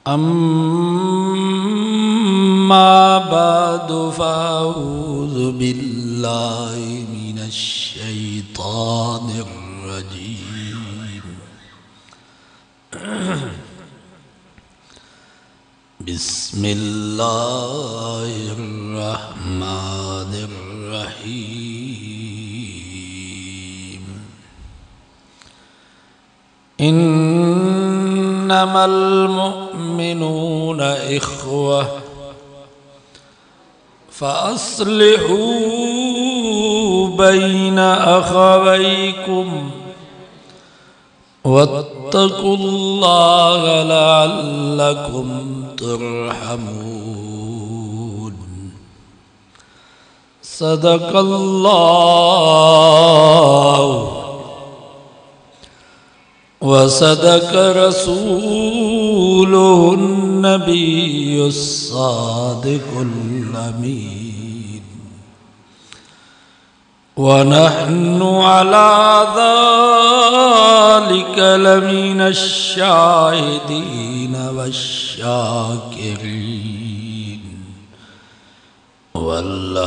अम्मा बादु फ़अऊज़ु बिल्लाहि मिनश शैतानिर रजीम। बिस्मिल्लाहिर रहमानिर रहीम। इन्नमल मुअ्मिनूना इख्वा फ़अस्लिहू बैना अख़वैकुम वत्तक़ुल्लाह लअल्लकुम तुरहमून। सदक़ल्लाहु वसदक़ रसूलुहुन नबियुस सादिक़ुल अमीन। वनहनु अला ज़ालिका लमिनश शाहिदीन वश्शाकिरीन। वल्हम्दुलिल्लाहि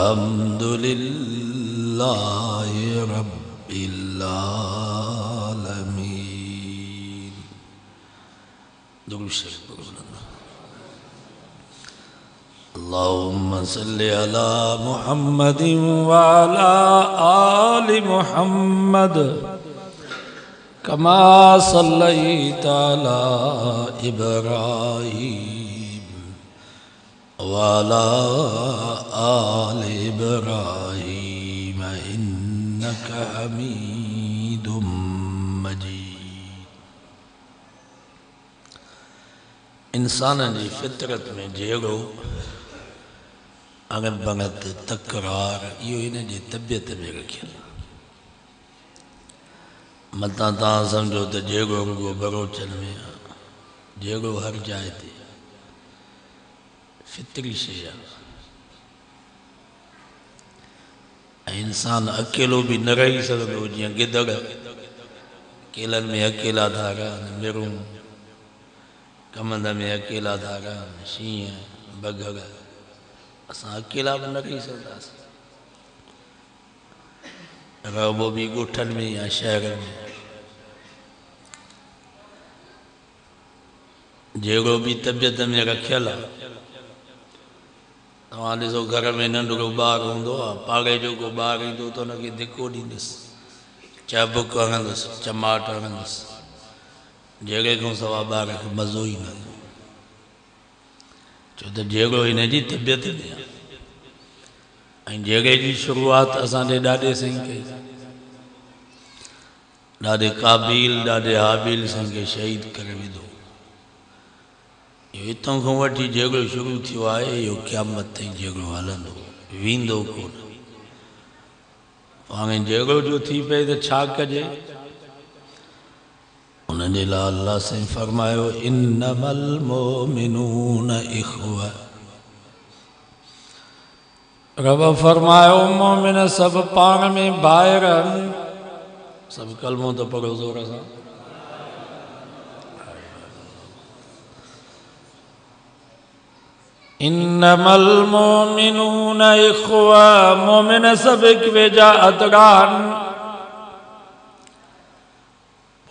रब्बिल आलमीन। दुरूद शरीफ अल्लाहुम्मा सल्लि अला मुहम्मदिन व अला आलि मुहम्मद कमा सल्लैता अला इब्राहीम व अला आलि इब्राहीम इन्नका हमीदुम मजीद। इंसान जी फितरत में जहिड़ो अगन बगत तकरार इहो इन जी तबियत में रखियल। मतां तव्हां सम्झो त जहिड़ो रुगो बरोचन में आहे, जहिड़ो हर जाइ ते फितरी शइ आहे। ऐं इंसान अकेलो बि न रही सघंदो, जीअं गिदड़ केलनि में अकेला था रहनि, मिरूं कमंद में अकेला था रहनि, शींहं बघड़ असां अकेला बि न रही सघंदासीं। रहबो बि ॻोठनि में या शहरनि में। जहिड़ो बि तबियत में रखियल आहे। तव्हां ॾिसो घर में नंढिड़ो ॿारु हूंदो आहे, पाड़े जो को ॿारु ईंदो त हुनखे धिको ॾींदुसि, चाबुक हणंदुसि, चमाट हणंदुसि। जहिड़े खां सवाइ ॿार खे मज़ो ई न ईंदो, छो त जहिड़ो हिन जी तबियत में आहे। ऐं जहिड़े जी शुरूआति असांजे ॾाॾे साईं कई। ॾाॾे क़ाबिल ॾाॾे हाबिल साईं खे शहीद करे विधो। इहो हितां खां वठी जहिड़ो शुरू थियो आहे, इहो क़यामत ताईं जहिड़ो हलंदो, वेंदो कोन। हाणे जहिड़ो जो थी पए त छा कजे? उनजे लाइ अल्लाह साईं फरमायो इन्नमल मोमिनून इख्वा। रब फरमायो मोमिन सभु पाण में भाइर आहिनि। सभु कलमो तो पढ़ो ज़ोर सां। इन्नमल मोमिनून इख्वा, मोमिन सभु हिक ॿिए जा अतरान।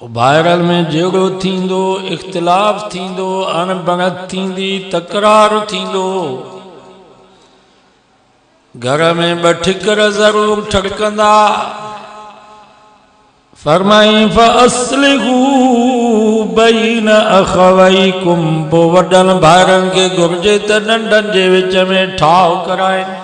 भाइरनि में झगड़ो थींदो, इख़्तिलाफ़ थींदो, अणबणत थींदी, तकरार थींदो। घर में ॿ ठिकर ज़रूर ठड़कंदा। फरमाई फ़अस्लिहू बैन अख़वैकुम, पोइ वॾनि भाइरनि खे घुर्जे त नंढनि जे विच में ठाव कराइनि।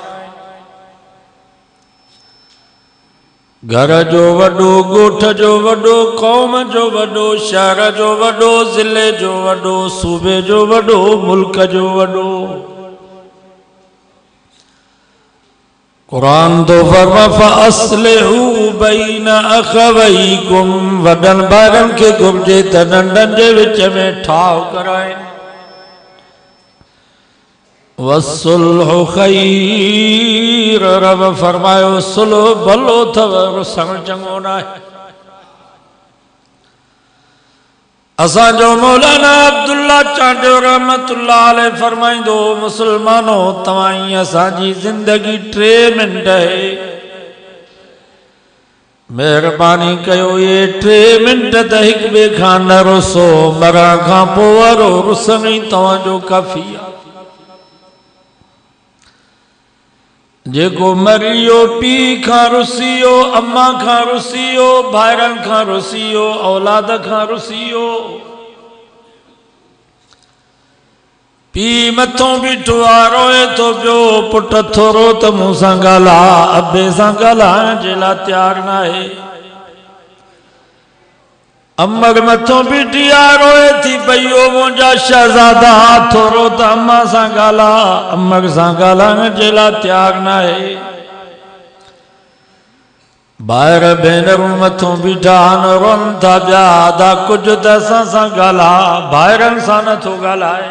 घर जो वॾो, ॻोठ जो वॾो, क़ौम जो वॾो, शहर जो वॾो, ज़िले जो वॾो, सूबे जो वॾो, मुल्क जो वॾो। कुरान तो फरमा फ़अस्लिहू बैन अख़वैकुम, वॾनि भाइरनि खे घुर्जे त नंढनि जे विच में ठाव कराइनि। वसुल्हु ख़ैर, रब फरमायो सुलह भलो अथव, रुसण चङो न आहे। असांजो मौलाना अब्दुल्ला चांडियो रहमतुल्लाह अलैह फरमाइंदो मुसलमानो तवाई असांजी जिंदगी 3 मिनट है मेहरबानी कयो ये 3 मिनट त हिक बे खां न रुसो मरण खां पोइ वारो रुसण ई तव्हांजो काफ़ी आहे जेको मरियो पी खां रुसियो अम्मा खां रुसियो भाइरनि खां रुसियो औलाद खां रुसियो पी मथों बीठो आहे रोए थो पियो पुट थोरो त मूं सां ॻाल्हा अबे सां ॻाल्हाइण जे लाइ तयारु न आहे अमर मथों बीठी आहे रोए थी पई ओ मुंहिंजा शहज़ादा थोरो त अम्मा सां ॻाल्हा अमर सां ॻाल्हाइण जे लाइ तयारु न आहे ॿाहिरि भेनरूं मथों बीठा आहिनि रोअनि था पिया दा कुझु त असां सां ॻाल्हा ॿाहिरनि सां नथो ॻाल्हाए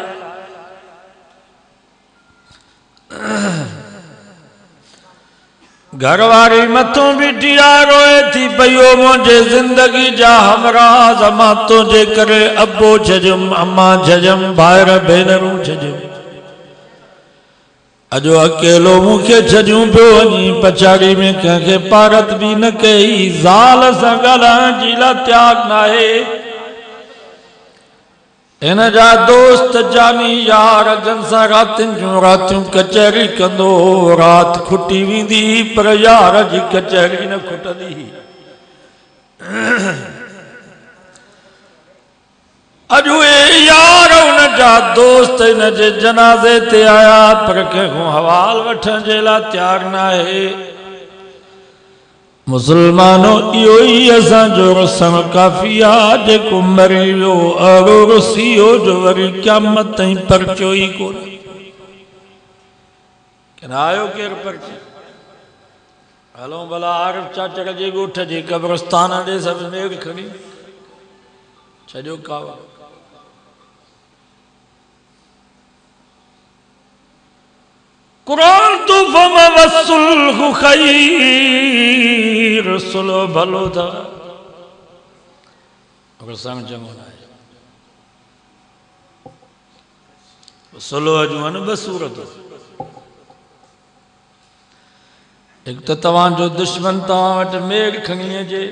घरवारी मथों बीठी आहे रोए थी पई ओ मुंहिंजे ज़िंदगी जा हमराज़ मां तुंहिंजे करे अबो छॾियुमि अम्मा छॾियुमि भाइर भेनरूं छॾियुमि अॼु अकेलो मूंखे छॾियूं पियो वञी पछाड़ी में कंहिंखे पारत बि न कई ज़ाल सां ॻाल्हाइण जी लाइ तयारु न आहे इन जा दोस्त जानी यार जन सां रातियुनि जूं रातियूं कचहरी कंदो राति खुटी वेंदी पर यार जी कचहरी न खुटंदी अॼु उहे यार उन जा दोस्त इन जे जनाज़े ते आया पर कंहिंखो हवाल वठण जे लाइ तयारु न आहे मुसलमानो इहो ई असांजो रुसण काफ़ी आहे जेको मरी वियो अहिड़ो रुसी वियो जो वरी क़यामत ताईं परचो ई कोन किन आयो केरु परचे हलो भला आरिफ चाचड़ जे ॻोठ जे क़ब्रस्तान ॾे सभु मेघ खणी छॾियो काव कुरान तू फमा वसुल्हु खैर सुलो भलो था रुसण चङो न आहे सुलो जूं आहिनि 2 सूरतूं हिकु त तव्हांजो दुश्मन तव्हां वटि मेघ खणी अचे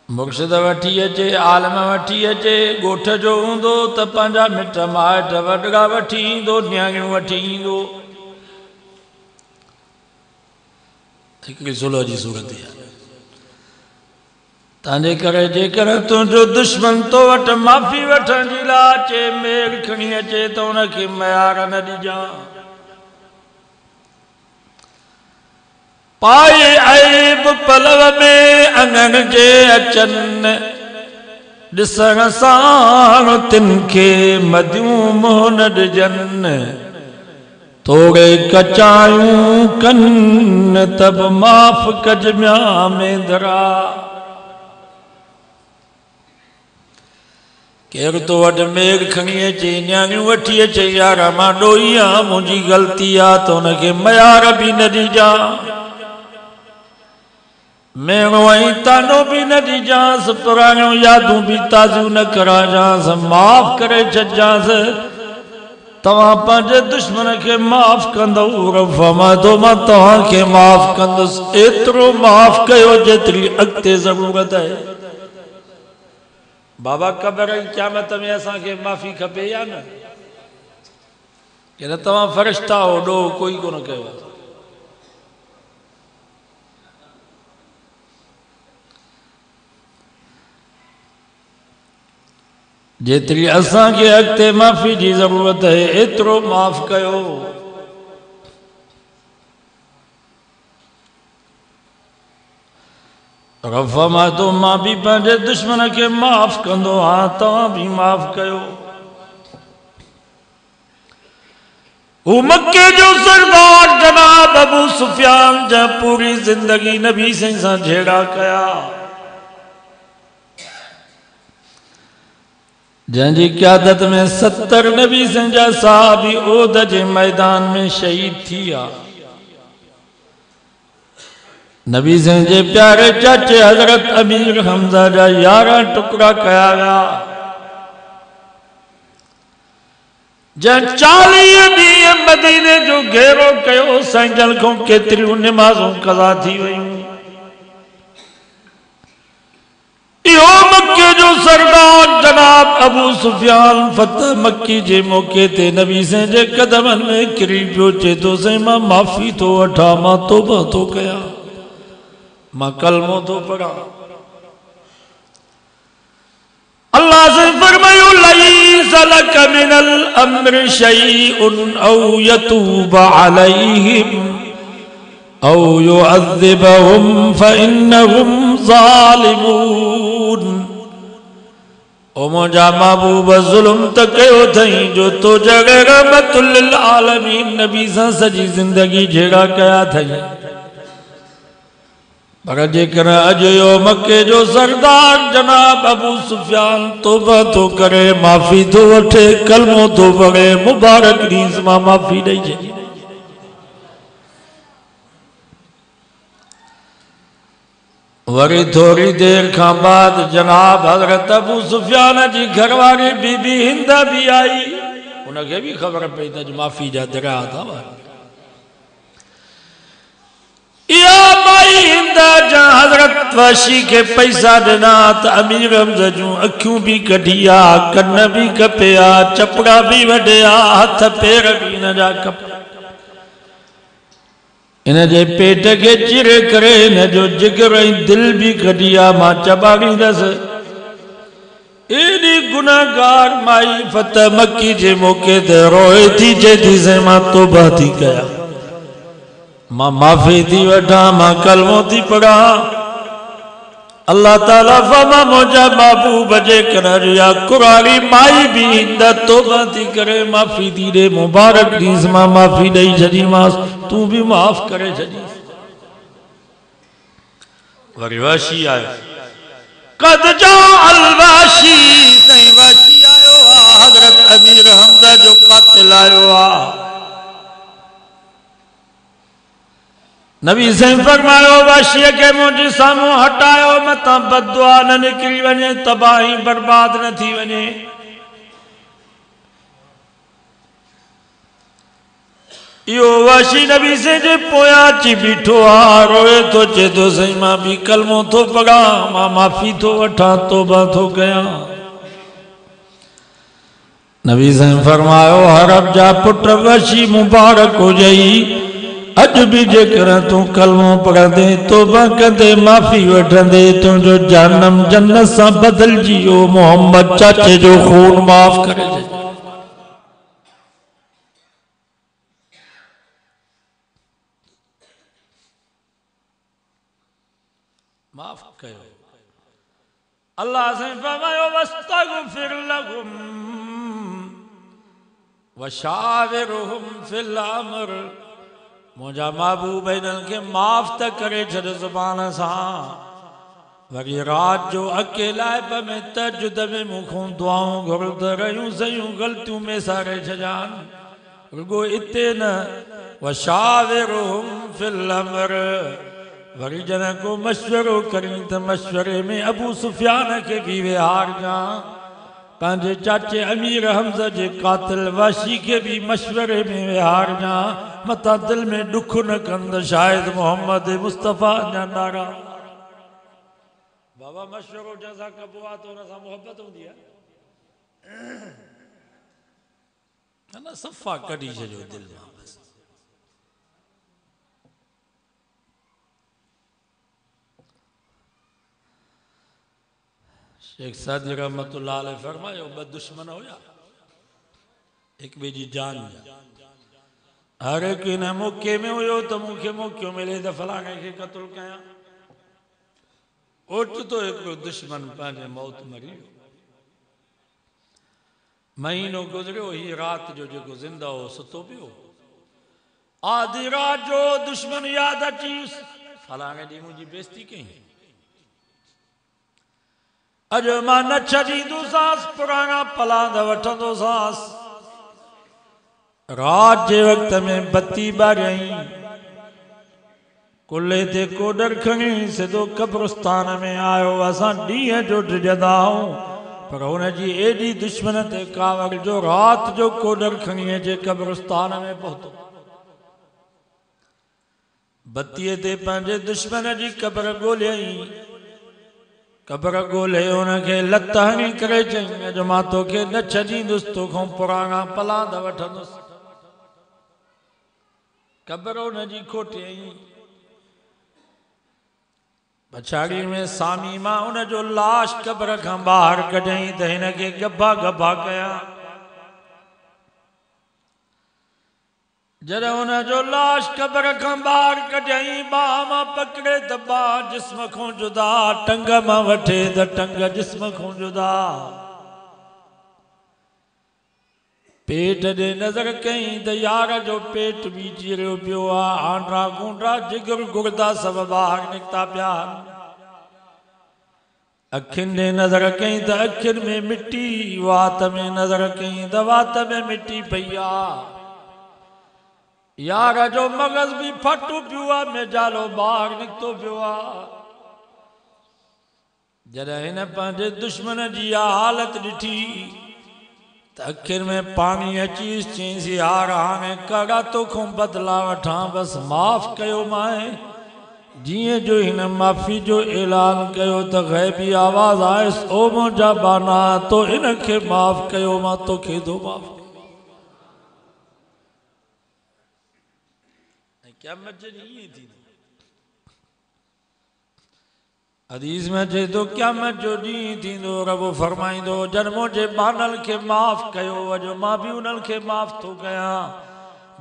मुर्शिद वठी अचे आलम वठी अचे ॻोठ जो हूंदो त पंहिंजा मिट माइट वॾड़ा वठी ईंदो न्याणियूं वठी ईंदो हिकिड़ी सुलह जी सूरत आहे तंहिंजे करे जेकर तुंहिंजो दुश्मन तो वटि माफ़ी वठण जी लाइ अचे मेघ खणी अचे त उनखे मयार न ॾिजां पाए ऐब पलव में अंगण जे अचनि ॾिसण सां तिन खे मदियूं मोह न ॾिजनि थोरे कचायूं कनि तब माफ़ कजमिया मेंदरा केरु तो वटि मेघ खणी अचे न्याणियूं वठी अचे यार मां ॾोही आहियां मुंहिंजी ग़लती आहे त हुनखे मयार बि न ॾिजां मेणो ऐं तानो बि न ॾिजांसि पुराणियूं यादूं बि ताज़ियूं न कराइजांसि माफ़ करे छॾिजांसि तव्हां पंहिंजे दुश्मन खे माफ़ कंदव रफ़मा थो मां तव्हांखे माफ़ कंदुसि एतिरो माफ़ कयो जेतिरी अॻिते ज़रूरत आहे बाबा क़बर ऐं क़यामत में असांखे माफ़ी खपे या न की न तव्हां फ़रिश्ता हो ॾोह कोई कोन कयो आहे जेतिरी असांखे अॻिते माफ़ी जी ज़रूरत आहे एतिरो माफ़ कयो रफ़मा तो मां बि पंहिंजे दुश्मन खे माफ़ कंदो आहियां तव्हां बि माफ़ कयो हू मक्के जो सरदार जनाब अबू सुफियान जा पूरी ज़िंदगी नबी सां झेड़ा कया जंहिंजी क़यादत में 70 नबी जा साहबी ओद जे मैदान में शहीद थी विया नबी सिंह जे प्यारे चाचे हजरत अमीर हमजा जा 11 टुकड़ा कया गया। जं 40 ॾींहं मदीने जो घेरो कयो संजल को केतिरियूं नमाज़ूं कज़ा थी वयूं। इहो मक्के जो सरदार जनाब अबू सुफियान फतह मक्की जे मौके ते नबी सिंह जे कदमनि में किरी पियो चए थो साईं मां माफ़ी थो वठां, मां तौबा थो कयां, मां कलमो थो पढ़ां। अल्लाह से फरमायो लईस लक मिनल अम्र शैउन औ यतूब अलैहिम औ युअज़्ज़िबहुम फइन्नहुम ज़ालिमून। ओ मुंहिंजा महबूब ज़ुल्म त कयो अथई जो तो जगह रहमतुल लिल आलमीन नबी सां सॼी ज़िंदगी जहिड़ा कया अथई। पर जेकर अॼु यो मके जो सरदार जनाब अबू सुफियान तौबा तो करे, माफ़ी तो वठे, कलमो तो पढ़े, मुबारक ॾींहुं मां माफ़ी ॾेई छॾी। वरी थोड़ी देर खां बाद जनाब हजरत अबू सुफियान जी घरवारी बीबी हिंद भी आई। उनखे भी ख़बर पई त माफ़ी जा दरिया था। या माई हिंद जा हजरत वाशी के पैसा ॾिना त अमीर हमज़ा जूं अखियूं भी कढिया, कन भी कपिया, चपड़ा भी वढिया, हथ पेर भी इन जा कपिया। इन जे पेट के चिरे करे इन जो जिगर ऐं दिल भी कढिया, मां चबाड़ींदसि। एडी गुनाहगार माई फतह मक्की जे मौके ते रोए थी, चए थी से मां तौबा थी कया, मां माफ़ी थी वठां, मां कलमो थी पढ़ां। अल्लाह ताला फरमा मुंहिंजा महबूब जे कर या कुरारी माई भी हिंद तौबा थी करे, माफ़ी थी ॾे, मुबारक ॾींहुं मां माफ़ी ॾेई छॾीमांसि, तूं भी माफ़ करे छॾी। वरी वाशी आयो, कद जा अलवाशी, साईं वाशी आयो आहे, हजरत अमीर हमज़ा जो कातिल आयो आहे। नबी साईं फरमायो वाशीअ के मुंहिंजे साम्हूं हटायो, मतां बददुआ न निकिरी वञे, तबाही बर्बाद न थी वञे। इहो वाशी नबी साईं जे पोयां अची बीठो आहे, रोए थो, चए थो साईं मां भी कलमो थो पढ़ां, मां माफ़ी थो वठां, तौबा थो कयां। नबी साईं फरमायो हरब जा पुट वाशी मुबारक हुजई, अज भी जेकर तू कलमो पढ़ंदे, तौबा कंदे, माफ़ी वठंदे, तुंहिंजो जहन्नम जन्नत सां बदलजी वियो, मोहम्मद चाचे जो खून माफ़ करे छॾ। माफ़ कयो। अल्लाह से फरमायो वस्तगफिर लहुम वशाविरहुम फिल अम्र। मुंहिंजा महबूब इन्हनि खे माफ़ त करे छॾ ज़ुबान सां, वरी रात जो अकेलाइप में तहज्जुद में मूंखों दुआऊं घुरंदा रहियूं, सयूं ग़लतियूं में सारे छॾानि। रुगो इते न, वशाविरहुम फिल अम्र, वरी जॾहिं को मशवरो करी त मशवरे में अबू सुफियान के भी विहारजां, पंहिंजे चाचे अमीर हमज़ा जे कातिल वाशी के भी मशवरे में विहारजां, मतां दिल में दुख न कंद, शायद मोहम्मद मुस्तफ़ा जा नारा। बाबा मशवरो जैसा कबो आहे तो उन सां मोहब्बत हूंदी आहे न, सफ़ा कढी छॾियो दिल मां। शेख सादी रहमतुल्लाह अलैह फरमायो ब दुश्मन हुया, एक ॿिए जी जान जा, हर एक हिन मौके में हुयो त मूंखे मौक़ो मिले त फलाणे खे क़त्ल कयां। ओचितो हिकिड़ो दुश्मन पंहिंजे मौत मरी वियो। महीनो गुज़रियो, ही रात जो जेको ज़िंदा हो सुतो पियो, आधी रात जो दुश्मन यादि अची फलाणे ॾींहुं मुंहिंजी बेइज़ती कई, अॼु मां न छॾींदोसांसि, पुराणा पलांद वठंदोसांसि। रात जे वक़्त में बत्ती ॿारियईं, कुल्ले ते कोडर खणी सिधो कब्रस्तान में आयो। असां ॾींहं जो डिॼंदा आहियूं पर हुनजी एॾी दुश्मन ते कावड़ जो रात जो कोडर खणी अचे कब्रस्तान में पहुतो। बत्तीअ ते पंहिंजे दुश्मन जी क़ब्र ॻोल्हियईं। क़ब्र ॻोल्हे हुनखे लत हणी करे चईं अॼु मां तोखे न छॾींदुसि, तोखां पुराणा पलाद वठंदुसि। क़ब्र हुनजी खोटियईं। पछाड़ी में सामी मां हुनजो लाश क़ब्र खां ॿाहिरि कढियईं त हिनखे गभा गभा कया। जॾहिं हुनजो लाश क़ब्र खां ॿाहिरि कढियईं, बाह मां पकड़े त बाह जिस्म खां जुदा, टंग मां वठे त टंग जिस्म खां जुदा। पेट ॾे नज़र कई त यार जो पेट बि चीरियो पियो आहे। आंड्रा गुंड्रा जिगर गुर्दा सभु ॿाहिरि निकिता पिया। अखियुनि ॾे नज़र कई त अखियुनि में मिटी, वात में नज़र कई त वात में मिटी पई आहे। यार जो मग़ज़ बि फटू पियो आहे, मेजालो ॿाहिरि निकितो पियो आहे। जॾहिं हिन पंहिंजे दुश्मन जी हालत ॾिठी त अखियुनि में पाणी अची चईंसि यार हाणे कड़ा तोखां बदिला वठां, बसि माफ़ कयो माए। जीअं जो हिन माफ़ी जो ऐलान कयो त ग़ैबी आवाज़ आयसि, ओ मुंहिंजा बाना तो हिनखे माफ़ कयो, मां तोखे थो माफ़ कयो। क़यामत जे ॾींहुं ईअं थींदो। हदीस में चए थो क़यामत जो ॾींहुं थींदो, रब फरमाईंदो जन मुंहिंजे बानल खे माफ़ कयो, अॼु मां बि उन्हनि खे माफ़ थो कयां।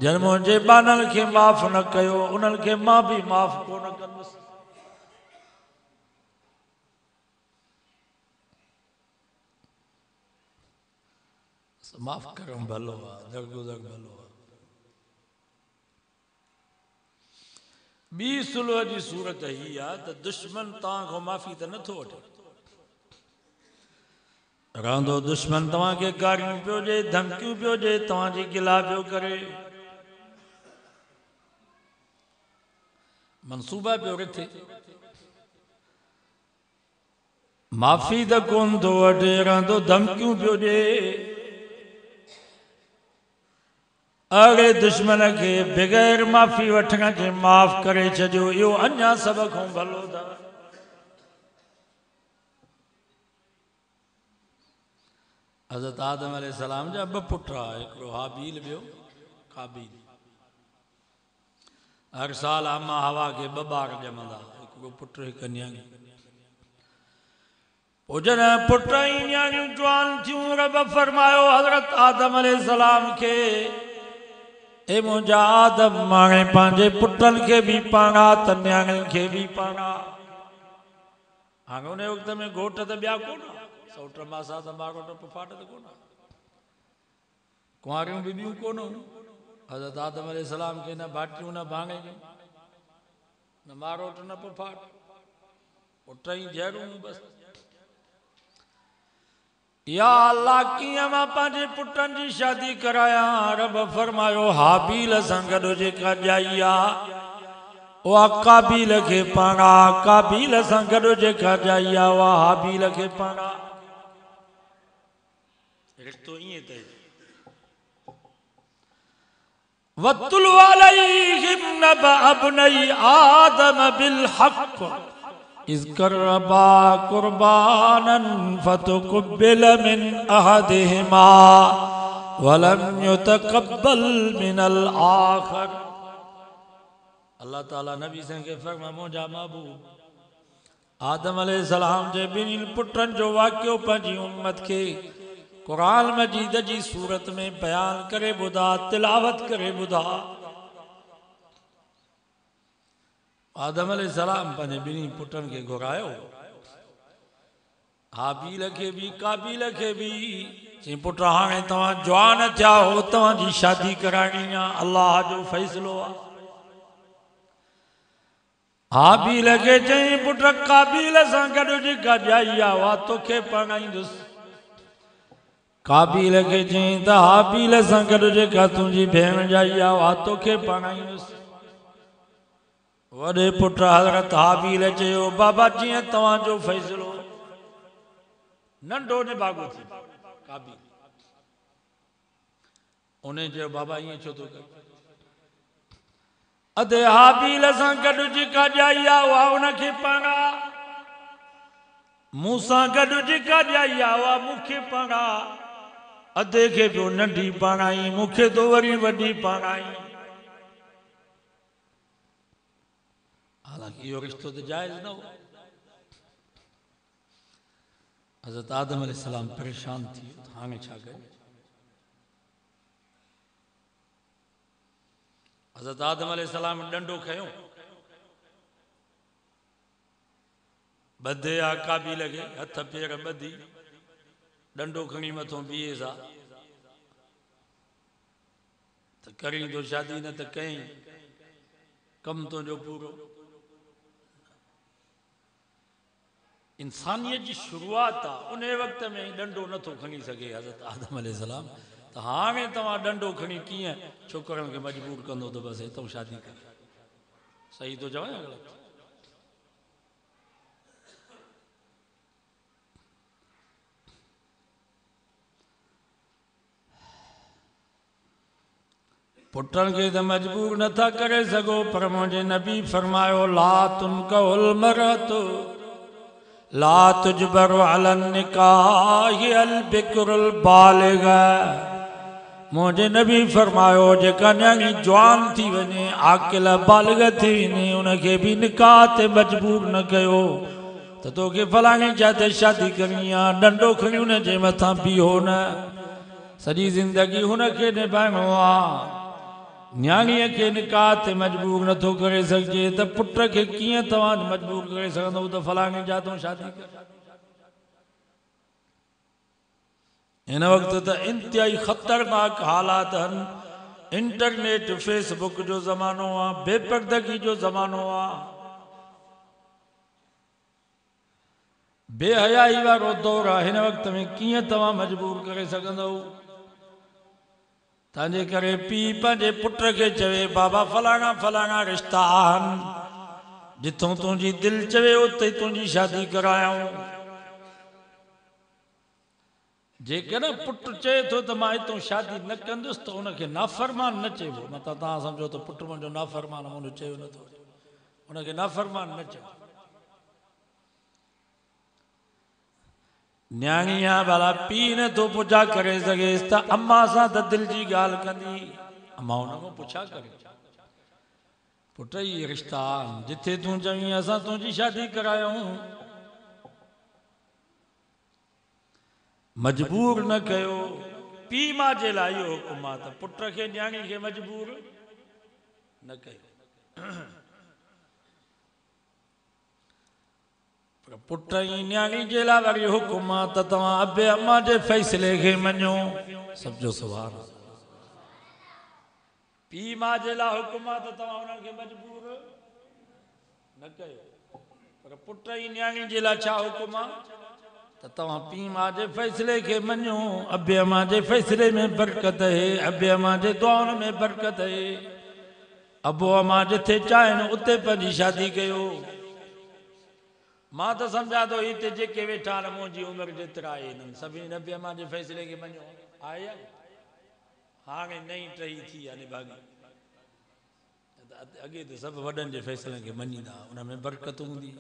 जन मुंहिंजे बानल खे माफ़ न कयो, उन्हनि खे मां बि माफ़ कोन कंदुसि। माफ़ करणु भलो आहे, दरगुज़र भलो आहे। ॿी सुलह जी सूरत ही आहे त दुश्मन तव्हां माफ़ी त नथो वठे। रहंदो दुश्मन तव्हांखे गारियूं पियो ॾे, धमकियूं पियो ॾे, तव्हांजी गिला पियो करे, मनसूबा पियो रथे, माफ़ी त कोन थो वठे, रहंदो धमकियूं पियो ॾे। अड़े दुश्मन के बग़ैर माफ़ी वठण के माफ़ करे छॾियो, इहो अञा सभ खां भलो अथव। हज़रत आदम अलैहिस्सलाम जा ॿ पुट हुआ, हिकिड़ो हाबील ॿियो काबील। हर साल अम्मा हवा के ॿ ॿार ॼमंदा, हिकिड़ो पुटु हिकु न्याणी। पोइ जॾहिं पुट ऐं न्याणियूं जवान थियूं, रब फरमायो हज़रत आदम अलैहिस्सलाम खे, ए मुंहिंजा आदम हाणे पंहिंजे पुटनि खे बि पाणा त न्याणियुनि खे बि पाणा। हाणे उन वक़्त में घोट त ॿिया कोन, सौट मासा त मारोट पुफाट त कोन, कुंवारियूं बीबियूं कोन। हज़रत आदम अलैहिस्सलाम खे न भाटियूं न भाङियूं, न मारोट न पुफाट, पुट ई जहरूं बसि। या अल्लाह कीअं मां पंहिंजे पुटनि जी शादी करायां? रब फरमायो हाबील सां गॾु जेका ॼाई आहे उहा काबील खे पाणा, काबील सां गॾु जेका ॼाई आहे उहा हाबील खे पाणा। रिश्तो ईअं अथई। वतुलु अलैहिम नबअ अब्नई आदम बिल हक़ इज़ क़रबा क़ुरबानन फतुक़ब्बिल मिन अहदिहिमा वलम युतक़ब्बल मिनल आख़र। अल्लाह ताला नबी सां खे फरमा, मुंहिंजा महबूब आदम अलैहिस्सलाम जे ॿिन्ही पुटनि जो वाक़ियो पंहिंजी उम्मत खे कुरान मजीद जी सूरत में बयान करे ॿुधा, तिलावत करे ॿुधा। आदम अलैहिस्सलाम पंहिंजे ॿिन्ही पुटनि खे घुरायो, हाबील खे बि काबील खे बि। चई पुट हाणे तव्हां जवान थिया हो, तव्हांजी शादी कराइणी आहे, अल्लाह जो फ़ैसिलो आहे। हाबील खे चई पुट काबील सां गॾु जेका ॼाई आहे उहा तोखे परणाईंदुसि। काबील खे चई त हाबील सां गॾु जेका तुंहिंजी भेण ॼाई आहे उहा तोखे परणाईंदुसि। वॾे पुट हज़रत हाबील चयो बाबा जीअं तव्हांजो फ़ैसिलो। नंढो निभागो थी काबील उन चयो बाबा ईअं छो थो करे अधे हाबील सां गॾु जेका ॼाई आहे उहा उनखे पाणा मूंसां गॾु जेका ॼाई आहे उहा मूंखे पाणा अधे खे पियो नंढी पाणाई मूंखे तो वरी वॾी पाणाई। हालांकि इहो रिश्तो त जाइज़ न हो। हज़रत आदम अलैहिस्सलाम परेशान थी वियो हाणे छा कयूं। हज़रत आदम अलैहिस्सलाम डंडो खयो ॿधे आ काबील खे हथ पेर ॿधी डंडो खणी मथो बीहे सा त करीं तो शादी न त कहीं कम तुंहिंजो पूरो। इंसानियत जी शुरुआत आहे उन वक़्त में डंडो नथो खणी सघे हज़रत आदम अलैहिस्सलाम त हाणे तव्हां डंडो खणी कीअं छोकिरनि खे मजबूर कंदो त बसि हितां शादी कर। सही थो चवां या ग़लति? पुटनि खे त मजबूर नथा करे सघो पर मुंहिंजे नबी फरमायो ला तुनकहुल मरअतु ला तुजबरु अलन निकाहि अल बिक्रुल बालिगा। मुंहिंजे नबी फरमायो जेका न्याणी जवान थी वञे आकिल बालिग थी वञे उनखे बि निकाह ते मजबूर न कयो त तोखे फलाणे जाते शादी करणी आहे डंडो खणी उनजे मथां बीहो न सॼी ज़िंदगी हुनखे निभाइणो आहे। न्याणीअ खे निकाह ते मजबूर नथो करे सघिजे त पुट खे कीअं तव्हां मजबूर करे सघंदव त फलाणे जातों शादी कर। हिन वक़्त त इंतिहाई ख़तरनाक हालात आहिनि। इंटरनेट फेसबुक जो ज़मानो आहे बेपर्दगी जो ज़मानो आहे बेहयाई वारो दौर आहे। हिन वक़्त में कीअं तव्हां मजबूर करे सघंदव। तंहिंजे करे पीउ पंहिंजे पुट खे चवे बाबा फलाणा फलाणा रिश्ता आहिनि जिथों तुंहिंजी दिलि चवे उते तुंहिंजी शादी करायूं। जेकॾहिं पुट चए थो त मां हितां शादी न कंदुसि त उनखे नाफ़रमान न चइबो। मतिलबु तव्हां सम्झो त पुट मुंहिंजो नाफ़रमान मुंहिंजो चयो नथो उनखे नाफ़रमान न चइबो। न्याणी आहे भला पीउ नथो पुछा करे सघेसि त अम्मा सां त दिलि जी ॻाल्हि कंदी अम्मा हुन खां पुछा करे पुट ई रिश्ता जिथे तूं चवीं असां तुंहिंजी शादी करायूं। मजबूर न कयो पीउ मां जे लाइ इहो हुकुम आहे त पुट खे न्याणी खे मजबूर न कयो। पुट ई न्याणी जे लाइ वरी हुकुम आहे त तव्हां अबे अम्मा जे फ़ैसिले खे मञो। सम्झो सुवाल पीउ मां जे लाइ हुकुम आहे त तव्हां उन्हनि खे मजबूर न कयो पर पुट ई न्याणी जे लाइ छा हुकुम आहे त तव्हां पीउ मां जे फ़ैसिले खे मञो। अबे अम्मा जे फ़ैसिले में बरकत आहे अबे अम्मा जे दुआउनि में बरकत आहे। अबो अम्मा जिथे चाहिनि उते पंहिंजी शादी कयो। मां त सम्झा थो हिते जेके वेठा आहिनि मुंहिंजी उमिरि जेतिरा आहे सभिनी अबे अम्मा जे फ़ैसिले खे मञो आहे हाणे नई टही थी आहे निभागी अॻे त सभु वॾनि जे फ़ैसिलनि खे मञींदा उन में बरकत हूंदी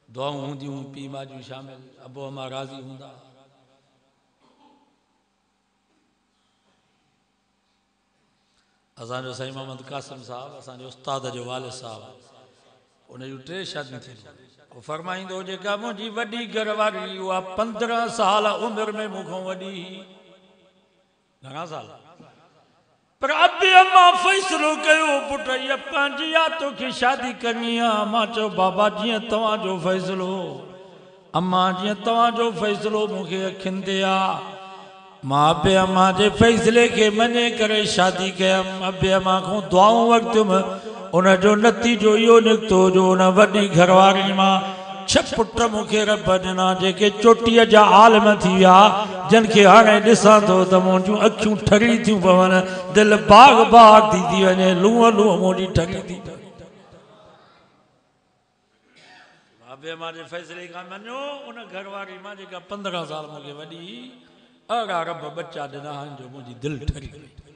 दुआऊं हूंदियूं पीउ मां जूं शामिल अबो अम्मा राज़ी हूंदा। असांजो साईं मोहम्मद कासिम साहिबु असांजे उस्ताद जो वालिद साहिबु उन जूं 3 शादियूं थियूं। फरमाईंदो जेका मुंहिंजी वॾी घरवारी उहा 15 साल उमिरि में मूंखां वॾी घणा साल पर अबे अम्मा फ़ैसिलो कयो पुट इहा पंहिंजी आहे तोखे शादी करणी आहे। मां चयो बाबा जीअं तव्हांजो फ़ैसिलो अम्मा जीअं तव्हांजो फ़ैसिलो मूंखे अखियुनि ते आहे मां अबे अम्मा जे फ़ैसिले खे मञे करे शादी कयमि। अबे अम्मा खां दुआऊं वरितियुमि उनजो नतीजो इहो निकितो जो उन वॾी घरवारी मां 6 पुट मूंखे रब ॾिना जेके चोटीअ जा आलिम थी विया जिन खे हाणे ॾिसां थो त मुंहिंजूं अखियूं ठरी थियूं पवनि दिलि बाग़ बाग़ थी वञे लूह लूह मुंहिंजी ठरी थी पवे। वे मारे फैसले का मनो उन घरवारी मां जेका 15 साल मूंखे वॾी अड़ा रब बच्चा ॾिना जो मुंहिंजी दिलि ठरी वई।